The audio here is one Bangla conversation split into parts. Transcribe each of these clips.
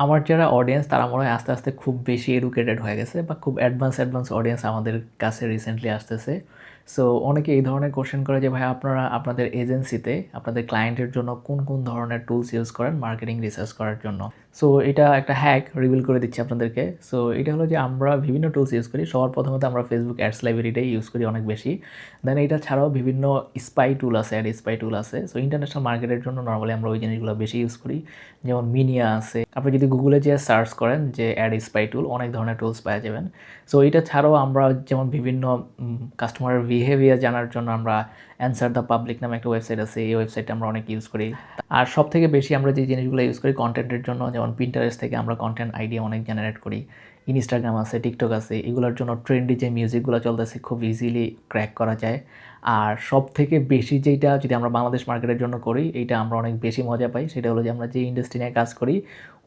আমার যারা অডিয়েন্স তারা মনে হয় আস্তে আস্তে খুব বেশি এডুকেটেড হয়ে গেছে বা খুব অ্যাডভান্স অডিয়েন্স আমাদের কাছে রিসেন্টলি আসতেছে। সো অনেকে এই ধরনের কোশ্চেন করে যে ভাই আপনারা আপনাদের এজেন্সিতে আপনাদের ক্লায়েন্টের জন্য কোন কোন ধরনের টুলস ইউজ করেন মার্কেটিং রিসার্চ করার জন্য। সো এটা একটা হ্যাক রিভিল করে দিচ্ছি আপনাদেরকে। সো এটা হলো যে আমরা বিভিন্ন টুলস ইউজ করি। সবার প্রথমত আমরা ফেসবুক অ্যাডস লাইব্রেরিটাই ইউজ করি অনেক বেশি। দেন এটা ছাড়াও বিভিন্ন স্পাই টুল আছে, অ্যাড স্পাই টুল আছে। সো ইন্টারন্যাশনাল মার্কেটের জন্য নর্মালি আমরা ওই জিনিসগুলো বেশি ইউজ করি। যেমন মিনিয়া আছে। আপনি যদি গুগলে যেয়ে সার্চ করেন যে অ্যাড স্পাই টুল, অনেক ধরনের টুলস পাওয়া যাবেন। সো এটা ছাড়াও আমরা যেমন বিভিন্ন কাস্টমারের বিহেভিয়ার জানার জন্য আমরা অ্যান্সার দ্য পাবলিক নামে একটা ওয়েবসাইট আছে, এই ওয়েবসাইটটা আমরা অনেক ইউজ করি। আর সব থেকে বেশি আমরা যে জিনিসগুলো ইউজ করি কন্টেন্টের জন্য, যেমন পিন্টারেস্ট থেকে আমরা কন্টেন্ট আইডিয়া অনেক জেনারেট করি। ইনস্টাগ্রাম আছে, টিকটক আছে, এগুলোর জন্য ট্রেন্ডি যে মিউজিকগুলো চলতেছে খুব ইজিলি ক্র্যাক করা যায়। আর সব থেকে বেশি যেটা যদি আমরা বাংলাদেশ মার্কেটের জন্য করি, এইটা আমরা অনেক বেশি মজা পাই। সেটা হলো যে আমরা যে ইন্ডাস্ট্রি নিয়ে কাজ করি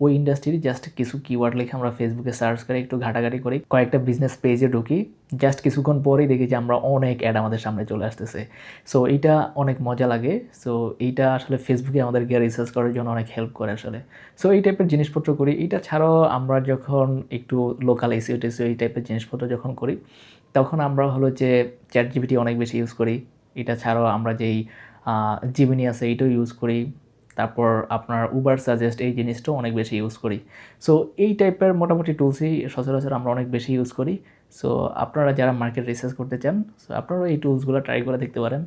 ওই ইন্ডাস্ট্রির জাস্ট কিছু কিওয়ার্ড লিখে আমরা ফেসবুকে সার্চ করে একটু ঘাটাঘাটি করি, কয়েকটা বিজনেস পেজে ঢুকি, জাস্ট কিছুক্ষণ পরেই দেখি যে আমরা অনেক অ্যাড আমাদের সামনে চলে আসতেছে। সো এইটা অনেক মজা লাগে। সো এইটা আসলে ফেসবুকে আমাদেরকে রিসার্চ করার জন্য অনেক হেল্প করে আসলে। সো এই টাইপের জিনিসপত্র করি। এটা ছাড়াও আমরা যখন একটু লোকাল এসইও টেসইও এই টাইপের জিনিসপত্র যখন করি, তখন আমরা হলো যে চ্যাট জিপিটি অনেক বেশি ইউজ করি। এটা ছাড়াও আমরা যেই জিমিনি আছে এইটাও ইউজ করি। তারপর আপনার উবার সাজেস্ট এই জিনিসটাও অনেক বেশি ইউজ করি। সো এই টাইপের মোটামুটি টুলসই সচরাচর আমরা অনেক বেশি ইউজ করি। সো আপনারা যারা মার্কেট রিসার্চ করতে চান, সো আপনারাও এই টুলসগুলো ট্রাই করে দেখতে পারেন।